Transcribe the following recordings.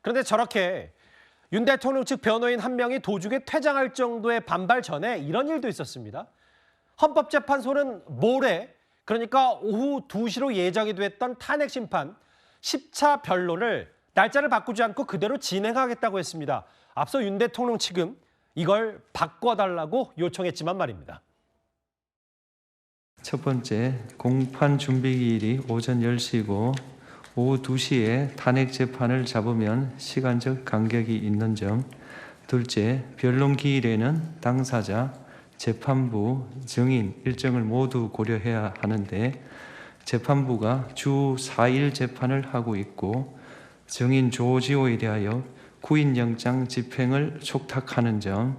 그런데 저렇게 윤 대통령 측 변호인 한 명이 도중에 퇴장할 정도의 반발 전에 이런 일도 있었습니다. 헌법재판소는 모레, 그러니까 오후 2시로 예정이 됐던 탄핵 심판 10차 변론을 날짜를 바꾸지 않고 그대로 진행하겠다고 했습니다. 앞서 윤 대통령 측은 이걸 바꿔달라고 요청했지만 말입니다. 첫 번째, 공판 준비기일이 오전 10시고 오후 2시에 탄핵 재판을 잡으면 시간적 간격이 있는 점. 둘째, 변론 기일에는 당사자, 재판부, 증인 일정을 모두 고려해야 하는데 재판부가 주 4일 재판을 하고 있고 증인 조지호에 대하여 구인영장 집행을 촉탁하는 점.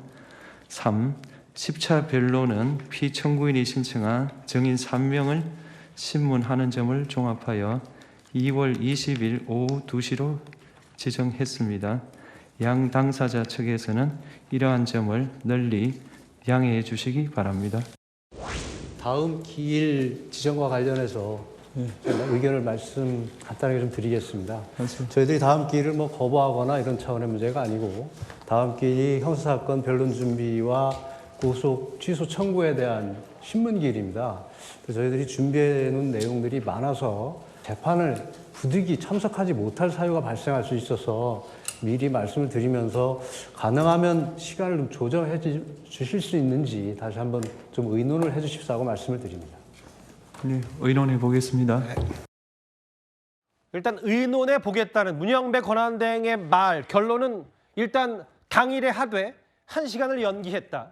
3. 10차 변론은 피청구인이 신청한 증인 3명을 신문하는 점을 종합하여 2월 20일 오후 2시로 지정했습니다. 양 당사자 측에서는 이러한 점을 널리 양해해 주시기 바랍니다. 다음 기일 지정과 관련해서 의견을 간단하게 좀 드리겠습니다. 저희들이 다음 기일을 거부하거나 이런 차원의 문제가 아니고 다음 기일이 형사사건 변론 준비와 구속 취소 청구에 대한 신문기일입니다. 저희들이 준비해 놓은 내용들이 많아서 재판을 부득이 참석하지 못할 사유가 발생할 수 있어서 미리 말씀을 드리면서 가능하면 시간을 좀 조정해 주실 수 있는지 다시 한번 좀 의논을 해 주십사고 말씀을 드립니다. 네, 의논해 보겠습니다. 일단 의논해 보겠다는 문영배 권한대행의 말, 결론은 일단 당일에 하되 1시간을 연기했다.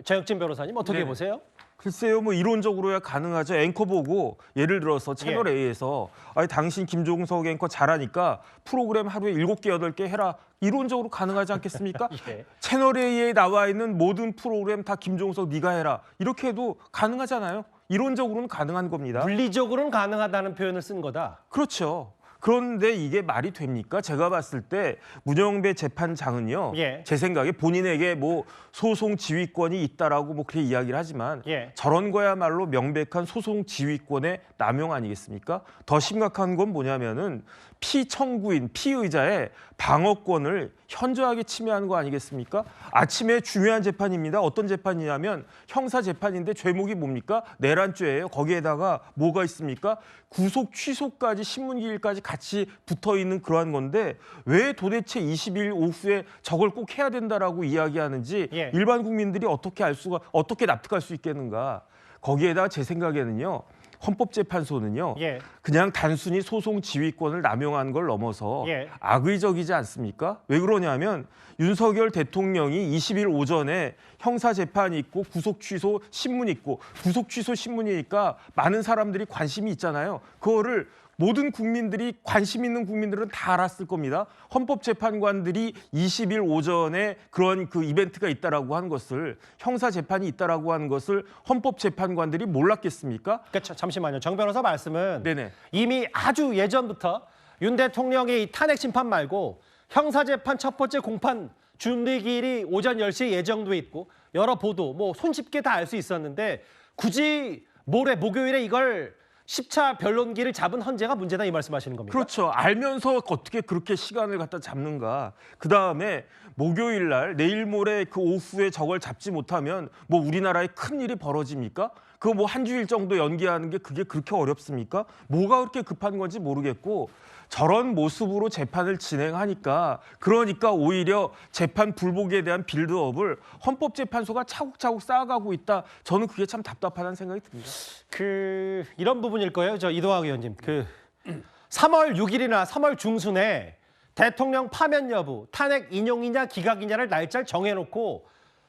정혁진 변호사님 어떻게 네. 보세요? 글쎄요, 이론적으로야 가능하죠. 앵커 보고 예를 들어서 채널 A에서 아니 당신 김종석 앵커 잘하니까 프로그램 하루에 7개, 8개 해라. 이론적으로 가능하지 않겠습니까? 예. 채널 A에 나와 있는 모든 프로그램 다 김종석 네가 해라. 이렇게 해도 가능하잖아요. 이론적으로는 가능한 겁니다. 물리적으로는 가능하다는 표현을 쓴 거다. 그렇죠. 그런데 이게 말이 됩니까? 제가 봤을 때 문영배 재판장은요. 예. 제 생각에 본인에게 소송 지휘권이 있다라고 그렇게 이야기를 하지만 예. 저런 거야말로 명백한 소송 지휘권의 남용 아니겠습니까? 더 심각한 건 뭐냐면은 피청구인, 피의자의 방어권을 현저하게 침해하는 거 아니겠습니까? 아침에 중요한 재판입니다. 어떤 재판이냐면 형사 재판인데 죄목이 뭡니까? 내란죄예요. 거기에다가 뭐가 있습니까? 구속 취소까지 신문기일까지 같이 붙어있는 그러한 건데 왜 도대체 20일 오후에 저걸 꼭 해야 된다라고 이야기하는지 예. 일반 국민들이 어떻게 납득할 수 있겠는가? 거기에다가 제 생각에는요. 헌법재판소는요. 예. 그냥 단순히 소송 지휘권을 남용한 걸 넘어서 예. 악의적이지 않습니까? 왜 그러냐면 윤석열 대통령이 20일 오전에 형사재판이 있고 구속취소 신문이 있고 구속취소 신문이니까 많은 사람들이 관심이 있잖아요. 그거를 모든 국민들이 관심 있는 국민들은 다 알았을 겁니다. 헌법재판관들이 20일 오전에 그런 이벤트가 있다라고 한 것을 형사재판이 있다라고 한 것을 헌법재판관들이 몰랐겠습니까? 그렇죠. 잠시만요. 정 변호사 말씀은 네네. 이미 아주 예전부터 윤 대통령의 이 탄핵 심판 말고 형사재판 첫 번째 공판 준비기일이 오전 10시에 예정돼 있고 여러 보도 손쉽게 다 알 수 있었는데 굳이 모레 목요일에 이걸 10차 변론기를 잡은 헌재가 문제다 이 말씀하시는 겁니까? 그렇죠. 알면서 어떻게 그렇게 시간을 갖다 잡는가. 그다음에 목요일 날 내일 모레 오후에 저걸 잡지 못하면 우리나라에 큰일이 벌어집니까? 그거 한 주일 정도 연기하는 게 그게 그렇게 어렵습니까? 뭐가 그렇게 급한 건지 모르겠고 저런 모습으로 재판을 진행하니까 그러니까 오히려 재판 불복에 대한 빌드업을 헌법재판소가 차곡차곡 쌓아가고 있다. 저는 그게 참 답답하다는 생각이 듭니다. 이런 부분일 거예요. 이동학 의원님. 3월 6일이나 3월 중순에 대통령 파면 여부, 탄핵 인용이냐 기각이냐를 날짜를 정해놓고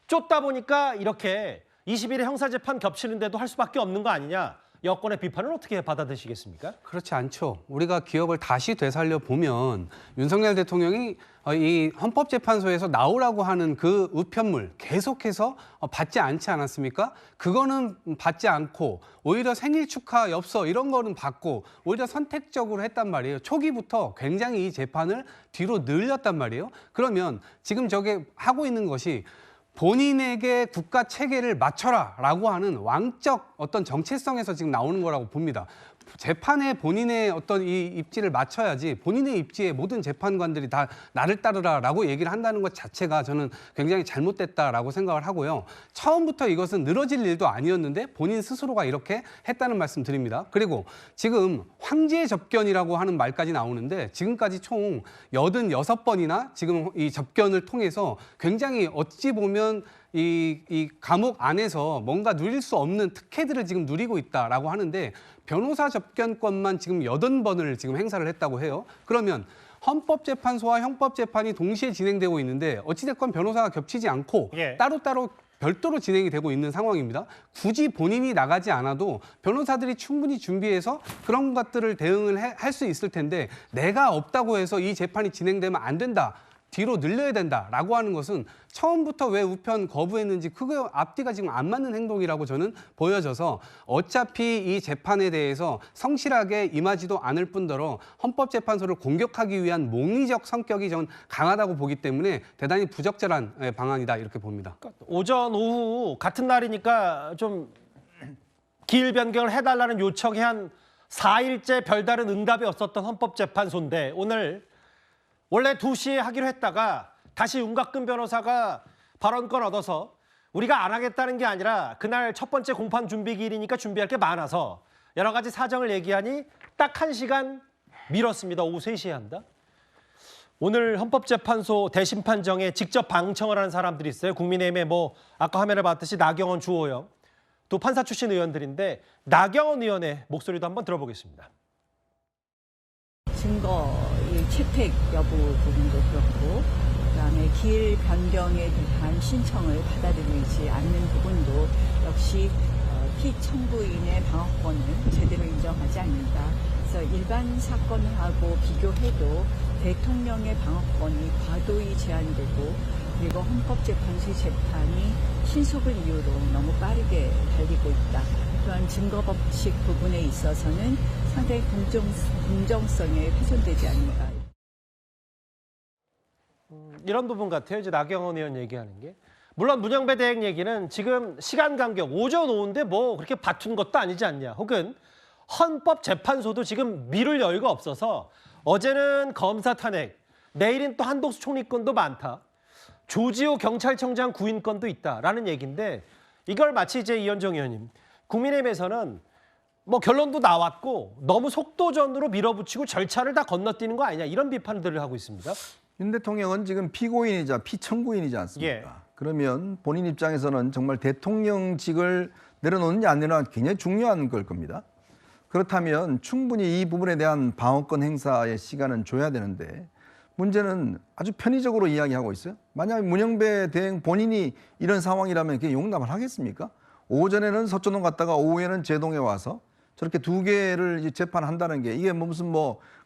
쫓다 보니까 이렇게 20일에 형사재판 겹치는데도 할 수밖에 없는 거 아니냐. 여권의 비판을 어떻게 받아들이시겠습니까? 그렇지 않죠. 우리가 기억을 다시 되살려 보면 윤석열 대통령이 이 헌법재판소에서 나오라고 하는 그 우편물 계속해서 받지 않지 않았습니까? 그거는 받지 않고 오히려 생일 축하 엽서 이런 거는 받고 오히려 선택적으로 했단 말이에요. 초기부터 굉장히 이 재판을 뒤로 늘렸단 말이에요. 그러면 지금 저게 하고 있는 것이 본인에게 국가 체계를 맞춰라라고 하는 왕적 어떤 정체성에서 지금 나오는 거라고 봅니다. 재판에 본인의 어떤 이 입지를 맞춰야지 본인의 입지에 모든 재판관들이 다 나를 따르라라고 얘기를 한다는 것 자체가 저는 굉장히 잘못됐다라고 생각을 하고요. 처음부터 이것은 늘어질 일도 아니었는데 본인 스스로가 이렇게 했다는 말씀 드립니다. 그리고 지금 황제 접견이라고 하는 말까지 나오는데 지금까지 총 86번이나 지금 이 접견을 통해서 굉장히 어찌 보면 이 감옥 안에서 뭔가 누릴 수 없는 특혜들을 지금 누리고 있다라고 하는데 변호사 접견권만 지금 80번을 지금 행사를 했다고 해요. 그러면 헌법재판소와 형법재판이 동시에 진행되고 있는데 어찌됐건 변호사가 겹치지 않고 예. 따로따로 별도로 진행이 되고 있는 상황입니다. 굳이 본인이 나가지 않아도 변호사들이 충분히 준비해서 그런 것들을 대응을 할 수 있을 텐데 내가 없다고 해서 이 재판이 진행되면 안 된다. 뒤로 늘려야 된다라고 하는 것은 처음부터 왜 우편 거부했는지 그거 앞뒤가 지금 안 맞는 행동이라고 저는 보여져서 어차피 이 재판에 대해서 성실하게 임하지도 않을 뿐더러 헌법재판소를 공격하기 위한 몽리적 성격이 저는 강하다고 보기 때문에 대단히 부적절한 방안이다 이렇게 봅니다. 오전 오후 같은 날이니까 좀 기일 변경을 해달라는 요청이 한 4일째 별다른 응답이 없었던 헌법재판소인데 오늘 원래 2시에 하기로 했다가 다시 윤곽근 변호사가 발언권 얻어서 우리가 안 하겠다는 게 아니라 그날 첫 번째 공판 준비 기일이니까 준비할 게 많아서 여러 가지 사정을 얘기하니 딱 1시간 미뤘습니다. 오후 3시에 한다. 오늘 헌법재판소 대심판정에 직접 방청을 하는 사람들이 있어요. 국민의힘에 아까 화면을 봤듯이 나경원, 주호영 또 판사 출신 의원들인데 나경원 의원의 목소리도 한번 들어보겠습니다. 증거 이 채택 여부 부분도 그렇고 그다음에 기일 변경에 대한 신청을 받아들이지 않는 부분도 역시 피청구인의 방어권을 제대로 인정하지 않는다. 그래서 일반 사건하고 비교해도 대통령의 방어권이 과도히 제한되고 그리고 헌법재판소 재판이 신속을 이유로 너무 빠르게 달리고 있다. 그런 증거 법칙 부분에 있어서는 상당히 공정성에 훼손되지 않는가. 이런 부분 같아요. 이제 나경원 의원 얘기하는 게. 물론 문영배 대행 얘기는 지금 시간 간격 오전 오후인데 그렇게 바툰 것도 아니지 않냐. 혹은 헌법재판소도 지금 미룰 여유가 없어서 어제는 검사 탄핵, 내일은 또 한독수 총리 건도 많다. 조지호 경찰청장 구인 건도 있다라는 얘기인데 이걸 마치 이제 이현정 의원님, 국민의힘에서는 결론도 나왔고 너무 속도전으로 밀어붙이고 절차를 다 건너뛰는 거 아니냐 이런 비판들을 하고 있습니다. 윤 대통령은 지금 피고인이자 피청구인이지 않습니까? 예. 그러면 본인 입장에서는 정말 대통령직을 내려놓느냐 안 내려놓느냐 굉장히 중요한 걸 겁니다. 그렇다면 충분히 이 부분에 대한 방어권 행사의 시간은 줘야 되는데 문제는 아주 편의적으로 이야기하고 있어요. 만약 문영배 대행 본인이 이런 상황이라면 그게 용납을 하겠습니까? 오전에는 서초동 갔다가 오후에는 제동에 와서 저렇게 2개를 재판한다는 게 이게 무슨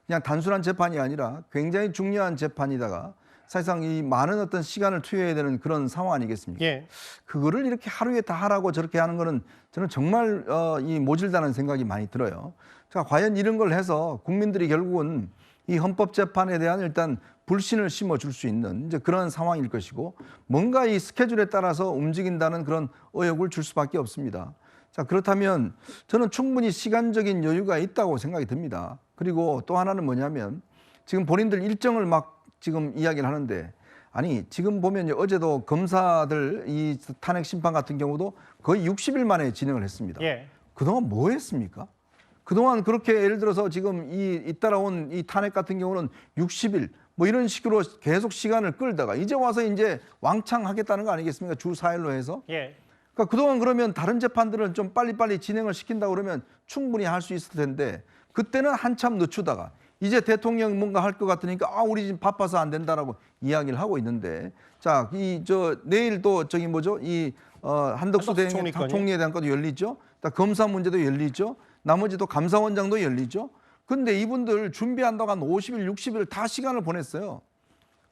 그냥 단순한 재판이 아니라 굉장히 중요한 재판이다가 사실상 이 많은 어떤 시간을 투여해야 되는 그런 상황 아니겠습니까? 예. 그거를 이렇게 하루에 다 하라고 저렇게 하는 거는 저는 정말 이 모질다는 생각이 많이 들어요. 자, 과연 이런 걸 해서 국민들이 결국은 이 헌법재판에 대한 일단 불신을 심어줄 수 있는 이제 그런 상황일 것이고 뭔가 이 스케줄에 따라서 움직인다는 그런 의혹을 줄 수밖에 없습니다. 자, 그렇다면 저는 충분히 시간적인 여유가 있다고 생각이 듭니다. 그리고 또 하나는 뭐냐면 지금 본인들 일정을 막 지금 이야기를 하는데 아니 지금 보면 어제도 검사들 이 탄핵 심판 같은 경우도 거의 60일 만에 진행을 했습니다. 예. 그동안 뭐 했습니까? 그동안 그렇게 예를 들어서 지금 잇따라온 이 탄핵 같은 경우는 60일 이런 식으로 계속 시간을 끌다가 이제 와서 이제 왕창 하겠다는 거 아니겠습니까? 주 4일로 해서. 예. 그러니까 그동안 그러면 다른 재판들은 좀 빨리빨리 진행을 시킨다고 그러면 충분히 할 수 있을 텐데 그때는 한참 늦추다가 이제 대통령 뭔가 할 것 같으니까 우리 지금 바빠서 안 된다라고 이야기를 하고 있는데 자, 내일 또 한덕수 대행 총리에 대한 것도 열리죠. 검사 문제도 열리죠. 나머지 또 감사원장도 열리죠. 근데 이분들 준비한다고 한 50일, 60일 다 시간을 보냈어요.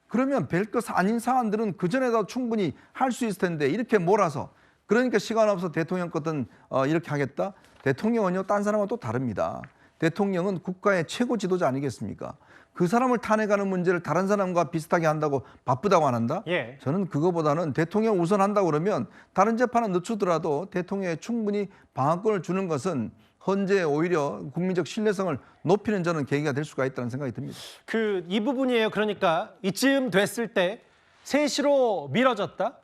그러면 별것 아닌 사안들은 그전에도 충분히 할 수 있을 텐데 이렇게 몰아서 그러니까 시간 없어 대통령 것은 이렇게 하겠다. 대통령은요, 딴 사람은 또 다릅니다. 대통령은 국가의 최고 지도자 아니겠습니까? 그 사람을 탄핵하는 문제를 다른 사람과 비슷하게 한다고 바쁘다고 안 한다? 예. 저는 그거보다는 대통령 우선 한다고 그러면 다른 재판은 늦추더라도 대통령에 충분히 방어권을 주는 것은 헌재 오히려 국민적 신뢰성을 높이는 저는 계기가 될 수가 있다는 생각이 듭니다. 이 부분이에요. 그러니까 이쯤 됐을 때 3시로 미뤄졌다.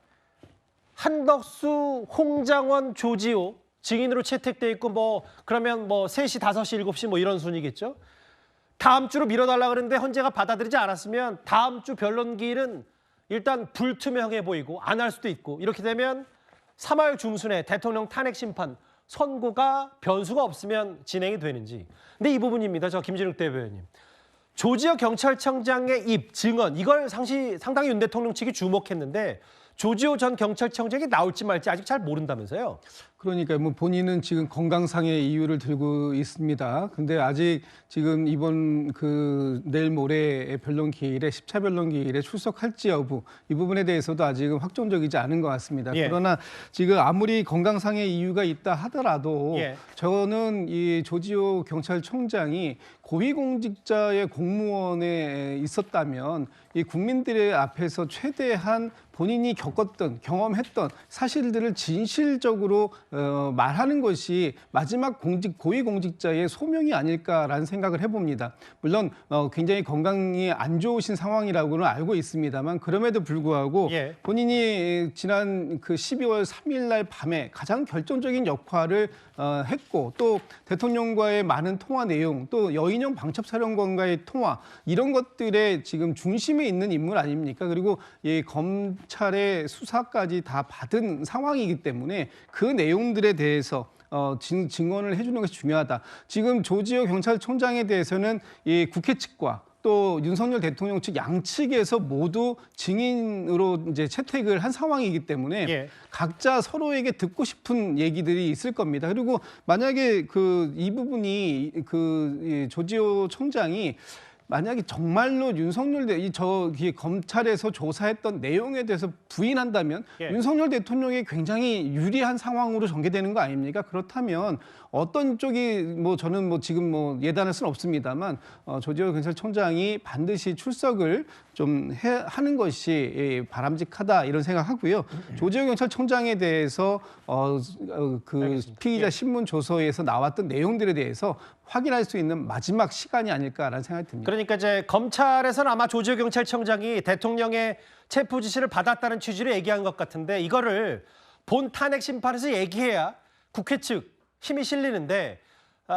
한덕수, 홍장원, 조지호 증인으로 채택돼 있고 그러면 3시, 5시, 7시 이런 순이겠죠. 다음 주로 미뤄달라 그러는데 헌재가 받아들이지 않았으면 다음 주 변론 기일은 일단 불투명해 보이고 안 할 수도 있고 이렇게 되면 3월 중순에 대통령 탄핵 심판 선고가 변수가 없으면 진행이 되는지. 근데 이 부분입니다. 저 김진욱 대변인. 조지호 경찰청장의 입, 증언 이걸 상당히 윤 대통령 측이 주목했는데 조지호 전 경찰청장이 나올지 말지 아직 잘 모른다면서요. 그러니까 본인은 지금 건강상의 이유를 들고 있습니다. 근데 아직 지금 이번 내일 모레 변론 기일에 10차 변론 기일에 출석할지 여부 이 부분에 대해서도 아직은 확정적이지 않은 것 같습니다. 예. 그러나 지금 아무리 건강상의 이유가 있다 하더라도 예. 저는 이 조지호 경찰청장이 고위공직자의 공무원에 있었다면 이 국민들의 앞에서 최대한 본인이 겪었던 경험했던 사실들을 진실적으로 말하는 것이 마지막 고위공직자의 소명이 아닐까라는 생각을 해봅니다. 물론 굉장히 건강이 안 좋으신 상황이라고는 알고 있습니다만 그럼에도 불구하고 예. 본인이 지난 12월 3일 날 밤에 가장 결정적인 역할을 했고 또 대통령과의 많은 통화 내용 또 여인영 방첩사령관과의 통화 이런 것들에 지금 중심에 있는 인물 아닙니까? 그리고 이 검찰의 수사까지 다 받은 상황이기 때문에 그 내용들에 대해서 증언을 해주는 것이 중요하다. 지금 조지호 경찰청장에 대해서는 이 국회 측과 또 윤석열 대통령 측 양측에서 모두 증인으로 이제 채택을 한 상황이기 때문에 예. 각자 서로에게 듣고 싶은 얘기들이 있을 겁니다. 그리고 만약에 이 부분이 이 조지호 청장이 만약에 정말로 윤석열 검찰에서 조사했던 내용에 대해서 부인한다면 예. 윤석열 대통령이 굉장히 유리한 상황으로 전개되는 거 아닙니까? 그렇다면 어떤 쪽이 저는 지금 예단할 수는 없습니다만 조지호 경찰청장이 반드시 출석을 좀 하는 것이 바람직하다 이런 생각하고요. 조지호 경찰청장에 대해서 피의자 신문 조서에서 나왔던 내용들에 대해서 확인할 수 있는 마지막 시간이 아닐까라는 생각이 듭니다. 그러니까 이제 검찰에서는 아마 조지호 경찰청장이 대통령의 체포 지시를 받았다는 취지로 얘기한 것 같은데 이거를 본 탄핵 심판에서 얘기해야 국회 측 힘이 실리는데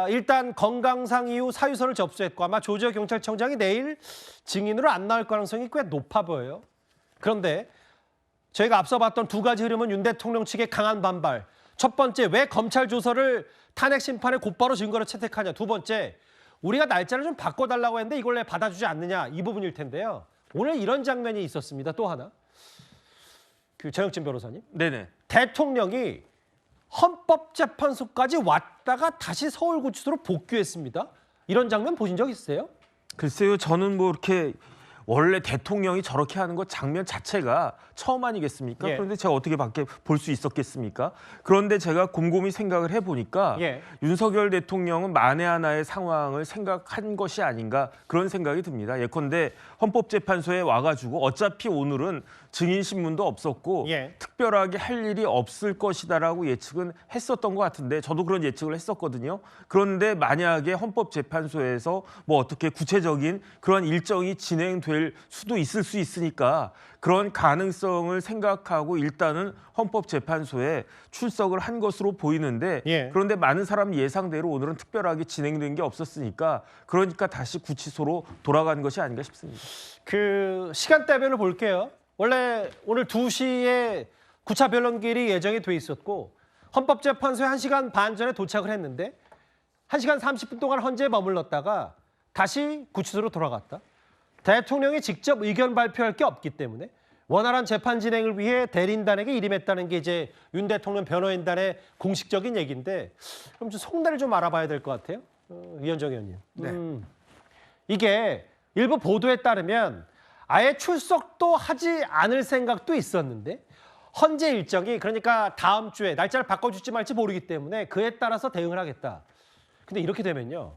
일단 건강상 이유 사유서를 접수했고 아마 조지호 경찰청장이 내일 증인으로 안 나올 가능성이 꽤 높아 보여요. 그런데 저희가 앞서 봤던 두 가지 흐름은 윤 대통령 측의 강한 반발. 첫 번째, 왜 검찰 조서를 탄핵 심판에 곧바로 증거로 채택하냐. 두 번째, 우리가 날짜를 좀 바꿔달라고 했는데 이걸 왜 받아주지 않느냐. 이 부분일 텐데요. 오늘 이런 장면이 있었습니다. 또 하나. 정혁진 변호사님. 네네. 대통령이 헌법재판소까지 왔다가 다시 서울구치소로 복귀했습니다. 이런 장면 보신 적 있으세요? 글쎄요, 저는 이렇게 원래 대통령이 저렇게 하는 것 장면 자체가 처음 아니겠습니까? 예. 그런데 제가 어떻게 밖에 볼 수 있었겠습니까? 그런데 제가 곰곰이 생각을 해보니까 예. 윤석열 대통령은 만에 하나의 상황을 생각한 것이 아닌가 그런 생각이 듭니다. 예컨대 헌법재판소에 와가지고 어차피 오늘은 증인신문도 없었고 예. 특별하게 할 일이 없을 것이다라고 예측은 했었던 것 같은데 저도 그런 예측을 했었거든요. 그런데 만약에 헌법재판소에서 어떻게 구체적인 그런 일정이 진행될 수도 있을 수 있으니까 그런 가능성을 생각하고 일단은 헌법재판소에 출석을 한 것으로 보이는데 예. 그런데 많은 사람 예상대로 오늘은 특별하게 진행된 게 없었으니까 그러니까 다시 구치소로 돌아간 것이 아닌가 싶습니다. 시간대별로 볼게요. 원래 오늘 2시에 9차 변론기일이 예정이 돼 있었고 헌법재판소에 1시간 반 전에 도착을 했는데 1시간 30분 동안 헌재에 머물렀다가 다시 구치소로 돌아갔다. 대통령이 직접 의견 발표할 게 없기 때문에 원활한 재판 진행을 위해 대리인단에게 일임했다는 게 이제 윤 대통령 변호인단의 공식적인 얘기인데 그럼 좀 속내를 좀 알아봐야 될 것 같아요. 위원정 의원님. 네. 이게 일부 보도에 따르면 아예 출석도 하지 않을 생각도 있었는데 헌재 일정이 그러니까 다음 주에 날짜를 바꿔줄지 말지 모르기 때문에 그에 따라서 대응을 하겠다. 근데 이렇게 되면요.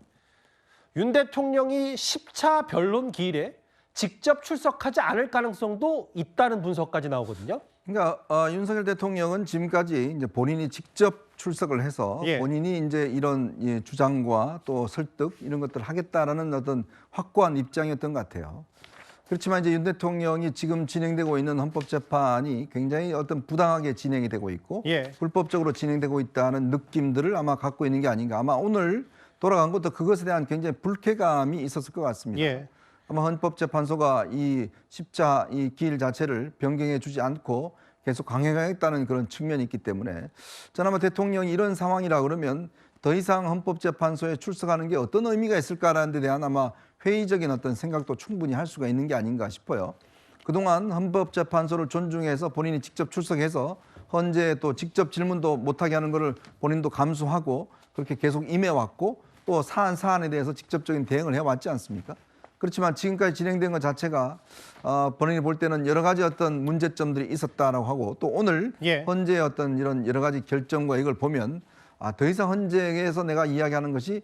윤 대통령이 10차 변론 기일에 직접 출석하지 않을 가능성도 있다는 분석까지 나오거든요. 그러니까 윤석열 대통령은 지금까지 이제 본인이 직접 출석을 해서 예. 본인이 이제 이런 주장과 또 설득 이런 것들을 하겠다라는 어떤 확고한 입장이었던 것 같아요. 그렇지만 이제 윤 대통령이 지금 진행되고 있는 헌법재판이 굉장히 어떤 부당하게 진행이 되고 있고 예. 불법적으로 진행되고 있다는 느낌들을 아마 갖고 있는 게 아닌가. 아마 오늘 돌아간 것도 그것에 대한 굉장히 불쾌감이 있었을 것 같습니다. 예. 아마 헌법재판소가 이 십자 이 기일 자체를 변경해 주지 않고 계속 강행하겠다는 그런 측면이 있기 때문에 저는 아마 대통령이 이런 상황이라 그러면 더 이상 헌법재판소에 출석하는 게 어떤 의미가 있을까라는 데 대한 아마 회의적인 어떤 생각도 충분히 할 수가 있는 게 아닌가 싶어요. 그동안 헌법재판소를 존중해서 본인이 직접 출석해서 헌재에 또 직접 질문도 못하게 하는 것을 본인도 감수하고 그렇게 계속 임해왔고 또 사안에 대해서 직접적인 대응을 해왔지 않습니까? 그렇지만 지금까지 진행된 것 자체가 본인이 볼 때는 여러 가지 어떤 문제점들이 있었다라고 하고 또 오늘 예. 헌재의 어떤 이런 여러 가지 결정과 이걸 보면 더 이상 헌재에서 내가 이야기하는 것이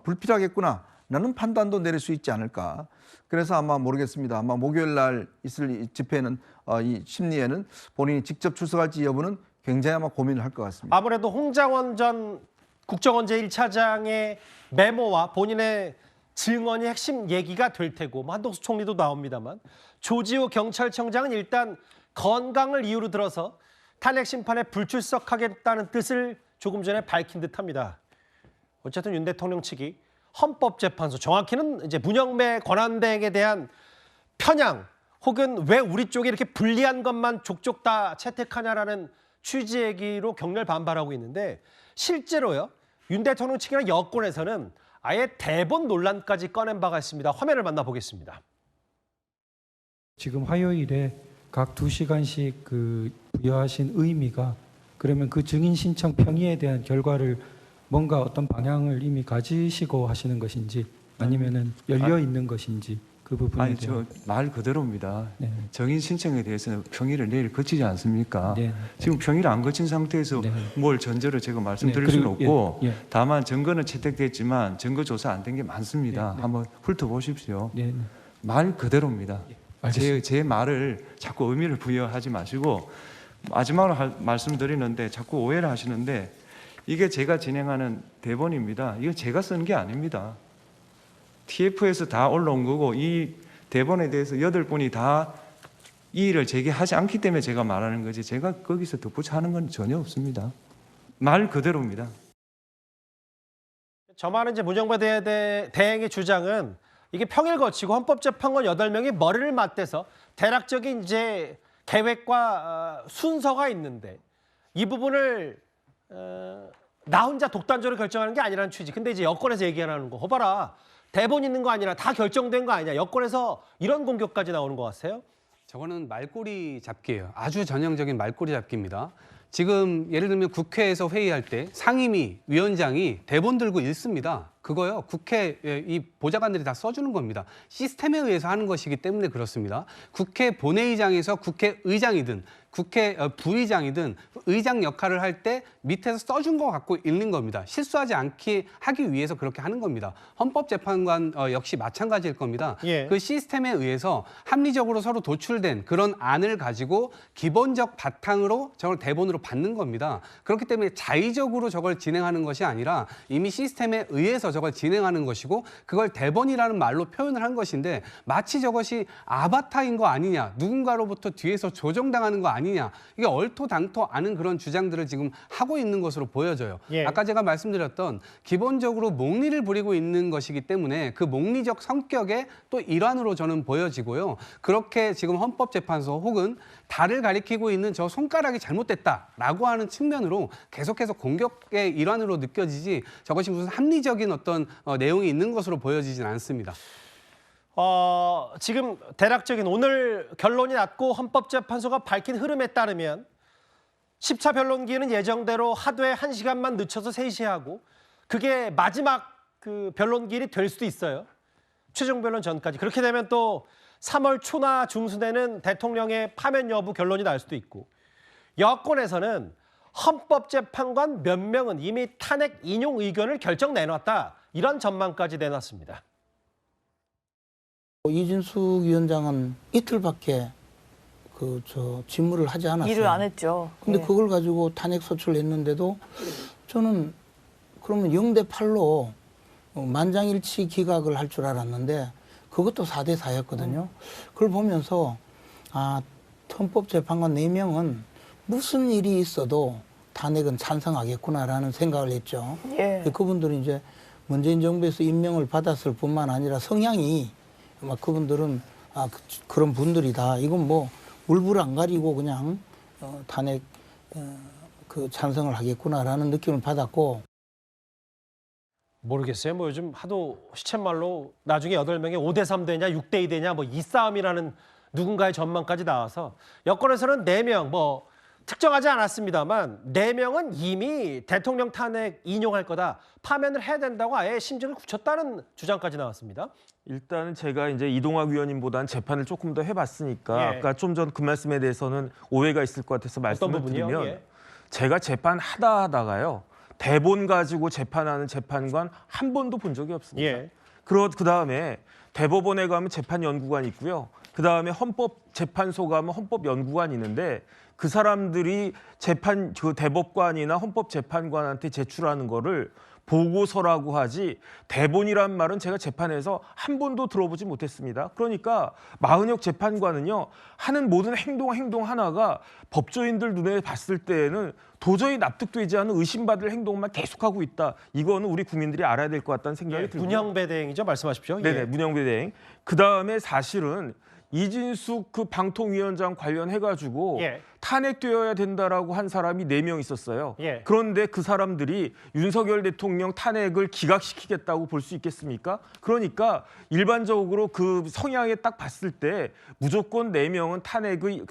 불필요하겠구나라는 판단도 내릴 수 있지 않을까. 그래서 아마 모르겠습니다. 아마 목요일 날 있을 이 집회는 이 심리에는 본인이 직접 출석할지 여부는 굉장히 아마 고민을 할 것 같습니다. 아무래도 홍장원 전 국정원제 1차장의 메모와 본인의 증언이 핵심 얘기가 될 테고 뭐 한동수 총리도 나옵니다만 조지호 경찰청장은 일단 건강을 이유로 들어서 탄핵 심판에 불출석하겠다는 뜻을 조금 전에 밝힌 듯합니다. 어쨌든 윤 대통령 측이 헌법재판소 정확히는 이제 문영배 권한대행에 대한 편향 혹은 왜 우리 쪽에 이렇게 불리한 것만 족족 다 채택하냐라는 취지 얘기로 격렬 반발하고 있는데 실제로요 윤 대통령 측이나 여권에서는 아예 대본 논란까지 꺼낸 바가 있습니다. 화면을 만나보겠습니다. 지금 화요일에 각 2시간씩 부여하신 의미가 그러면 그 증인 신청 평의에 대한 결과를 뭔가 어떤 방향을 이미 가지시고 하시는 것인지 아니면은 열려 있는 것인지 그 부분에 아니 대한 저 말 그대로입니다. 네. 정인 신청에 대해서는 평의를 내일 거치지 않습니까? 네. 지금 평의를 안 거친 상태에서 네. 뭘 전제로 제가 말씀드릴 네, 수는 그리고, 없고 예. 다만 증거는 채택됐지만 증거 조사 안 된 게 많습니다. 네, 네. 한번 훑어보십시오. 네. 말 그대로입니다. 알겠습니다. 제 말을 자꾸 의미를 부여하지 마시고 마지막으로 말씀드리는데 자꾸 오해를 하시는데 이게 제가 진행하는 대본입니다. 이거 제가 쓴 게 아닙니다. TF에서 다 올라온 거고 이 대본에 대해서 8분이 다 이의를 제기하지 않기 때문에 제가 말하는 거지 제가 거기서 덧붙여 하는 건 전혀 없습니다. 말 그대로입니다. 저만은 이제 문영배 대행의 주장은 이게 평일 거치고 헌법재판관 8명이 머리를 맞대서 대략적인 이제 계획과 순서가 있는데 이 부분을 나 혼자 독단적으로 결정하는 게 아니라는 취지. 근데 이제 여권에서 얘기하는 거. 봐라. 대본 있는 거 아니라 다 결정된 거 아니냐. 여권에서 이런 공격까지 나오는 것 같아요. 저거는 말꼬리 잡기예요. 아주 전형적인 말꼬리 잡기입니다. 지금 예를 들면 국회에서 회의할 때 상임위 위원장이 대본 들고 읽습니다. 그거요. 국회 이 보좌관들이 다 써주는 겁니다. 시스템에 의해서 하는 것이기 때문에 그렇습니다. 국회 본회의장에서 국회의장이든 국회 부의장이든 의장 역할을 할 때 밑에서 써준 거 갖고 읽는 겁니다. 실수하지 않게 하기 위해서 그렇게 하는 겁니다. 헌법재판관 역시 마찬가지일 겁니다. 예. 그 시스템에 의해서 합리적으로 서로 도출된 그런 안을 가지고 기본적 바탕으로 저걸 대본으로 받는 겁니다. 그렇기 때문에 자의적으로 저걸 진행하는 것이 아니라 이미 시스템에 의해서 저걸 진행하는 것이고 그걸 대본이라는 말로 표현을 한 것인데 마치 저것이 아바타인 거 아니냐, 누군가로부터 뒤에서 조정당하는 거 아니냐, 이게 얼토당토 않은 그런 주장들을 지금 하고 있는 것으로 보여져요. 예. 아까 제가 말씀드렸던 기본적으로 목리를 부리고 있는 것이기 때문에 그 목리적 성격의 또 일환으로 저는 보여지고요. 그렇게 지금 헌법재판소 혹은 달을 가리키고 있는 저 손가락이 잘못됐다라고 하는 측면으로 계속해서 공격의 일환으로 느껴지지 저것이 무슨 합리적인 어떤 내용이 있는 것으로 보여지진 않습니다. 지금 대략적인 오늘 결론이 났고 헌법재판소가 밝힌 흐름에 따르면 10차 변론기는 예정대로 하루에 1시간만 늦춰서 3시에 하고 그게 마지막 그 변론기일이 될 수도 있어요. 최종 변론 전까지. 그렇게 되면 또 3월 초나 중순에는 대통령의 파면 여부 결론이 날 수도 있고 여권에서는 헌법재판관 몇 명은 이미 탄핵 인용 의견을 결정 내놨다. 이런 전망까지 내놨습니다. 이준숙 위원장은 이틀밖에 직무를 하지 않았어요. 일을 안 했죠. 근데 예. 그걸 가지고 탄핵 소추를 냈는데도 저는 그러면 0대8로 만장일치 기각을 할 줄 알았는데 그것도 4대4였거든요. 그걸 보면서 헌법재판관 4명은 무슨 일이 있어도 탄핵은 찬성하겠구나라는 생각을 했죠. 예. 그분들은 이제 문재인 정부에서 임명을 받았을 뿐만 아니라 성향이 막 그분들은 그런 분들이다. 이건 뭐 울불 안 가리고 그냥 탄핵 찬성을 하겠구나라는 느낌을 받았고. 모르겠어요. 뭐 요즘 하도 시쳇말로 나중에 8명이 5대3 되냐 6대2 되냐 뭐 이 싸움이라는 누군가의 전망까지 나와서 여권에서는 4명 뭐 특정하지 않았습니다만 4명은 이미 대통령 탄핵 인용할 거다. 파면을 해야 된다고 아예 심증을 굳혔다는 주장까지 나왔습니다. 일단은 제가 이제 이동학 위원님보다는 재판을 조금 더 해봤으니까 예. 아까 좀 전 그 말씀에 대해서는 오해가 있을 것 같아서 말씀을 부분이요? 드리면 예. 제가 재판하다 하다가요. 대본 가지고 재판하는 재판관 한 번도 본 적이 없습니다. 예. 그다음에 대법원에 가면 재판연구관이 있고요. 그다음에 헌법재판소 가면 헌법연구관이 있는데 그 사람들이 그 대법관이나 헌법재판관한테 제출하는 거를 보고서라고 하지 대본이란 말은 제가 재판에서 한 번도 들어보지 못했습니다. 그러니까 마은혁 재판관은요. 하는 모든 행동 하나가 법조인들 눈에 봤을 때에는 도저히 납득되지 않는 의심받을 행동만 계속하고 있다. 이거는 우리 국민들이 알아야 될 것 같다는 생각이 들고요. 문형배대행이죠. 말씀하십시오. 네네, 예. 문형배대행. 그다음에 사실은 이진숙 그 방통위원장 관련해가지고 예. 탄핵되어야 된다라고 한 사람이 4명 있었어요. 예. 그런데 그 사람들이 윤석열 대통령 탄핵을 기각시키겠다고 볼 수 있겠습니까? 그러니까 일반적으로 그 성향에 딱 봤을 때 무조건 4명은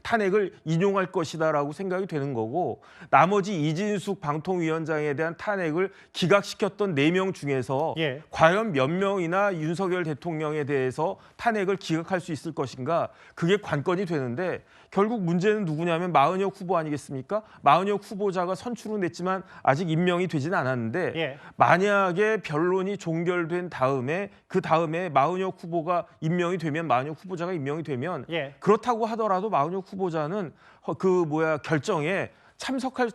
탄핵을 인용할 것이다라고 생각이 되는 거고 나머지 이진숙 방통위원장에 대한 탄핵을 기각시켰던 4명 중에서 예. 과연 몇 명이나 윤석열 대통령에 대해서 탄핵을 기각할 수 있을 것인가 그게 관건이 되는데 결국 문제는 누구냐면 마은혁 후보 아니겠습니까? 마은혁 후보자가 선출은 됐지만 아직 임명이 되지는 않았는데 예. 만약에 변론이 종결된 다음에 그 다음에 마은혁 후보가 임명이 되면 마은혁 후보자가 임명이 되면 예. 그렇다고 하더라도 마은혁 후보자는 결정에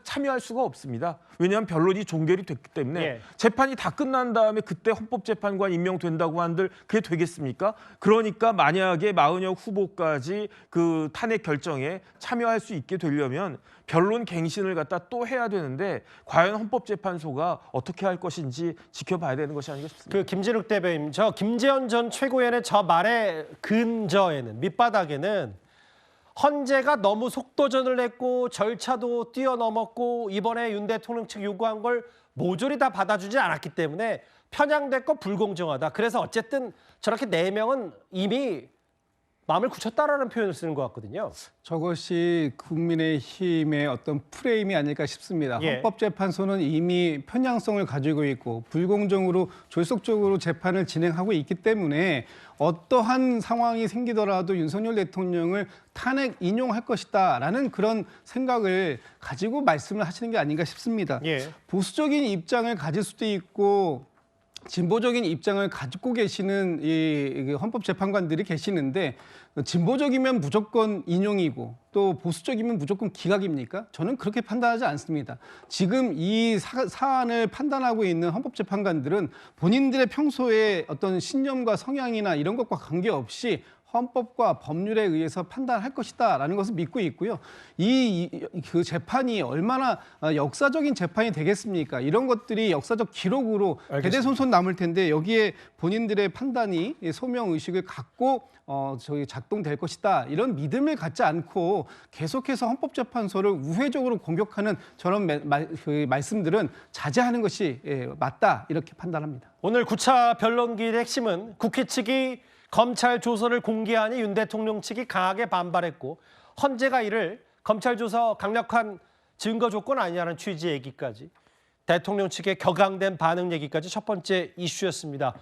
참여할 수가 없습니다. 왜냐하면 변론이 종결이 됐기 때문에 예. 재판이 다 끝난 다음에 그때 헌법재판관 임명된다고 한들 그게 되겠습니까? 그러니까 만약에 마은혁 후보까지 그 탄핵 결정에 참여할 수 있게 되려면 변론 갱신을 갖다 또 해야 되는데 과연 헌법재판소가 어떻게 할 것인지 지켜봐야 되는 것이 아닌가 싶습니다. 그 김진욱 대변인, 저 김재현 전 최고위원의 저 말의 근저에는 밑바닥에는 헌재가 너무 속도전을 했고 절차도 뛰어넘었고 이번에 윤 대통령 측 요구한 걸 모조리 다 받아주지 않았기 때문에 편향됐고 불공정하다. 그래서 어쨌든 저렇게 4명은 이미 마음을 굳혔다라는 표현을 쓰는 것 같거든요. 저것이 국민의힘의 어떤 프레임이 아닐까 싶습니다. 예. 헌법재판소는 이미 편향성을 가지고 있고 불공정으로 졸속적으로 재판을 진행하고 있기 때문에 어떠한 상황이 생기더라도 윤석열 대통령을 탄핵 인용할 것이다라는 그런 생각을 가지고 말씀을 하시는 게 아닌가 싶습니다. 예. 보수적인 입장을 가질 수도 있고 진보적인 입장을 가지고 계시는 이 헌법재판관들이 계시는데 진보적이면 무조건 인용이고 또 보수적이면 무조건 기각입니까? 저는 그렇게 판단하지 않습니다. 지금 이 사안을 판단하고 있는 헌법재판관들은 본인들의 평소에 어떤 신념과 성향이나 이런 것과 관계없이 헌법과 법률에 의해서 판단할 것이다라는 것을 믿고 있고요. 그 재판이 얼마나 역사적인 재판이 되겠습니까? 이런 것들이 역사적 기록으로 대대손손 남을 텐데 여기에 본인들의 판단이 소명 의식을 갖고 작동될 것이다. 이런 믿음을 갖지 않고 계속해서 헌법재판소를 우회적으로 공격하는 저런 말씀들은 자제하는 것이 맞다. 이렇게 판단합니다. 오늘 9차 변론기의 핵심은 국회 측이 검찰 조서를 공개하니 윤 대통령 측이 강하게 반발했고 헌재가 이를 검찰 조서 강력한 증거 조건 아니냐는 취지의 얘기까지 대통령 측의 격앙된 반응 얘기까지 첫 번째 이슈였습니다.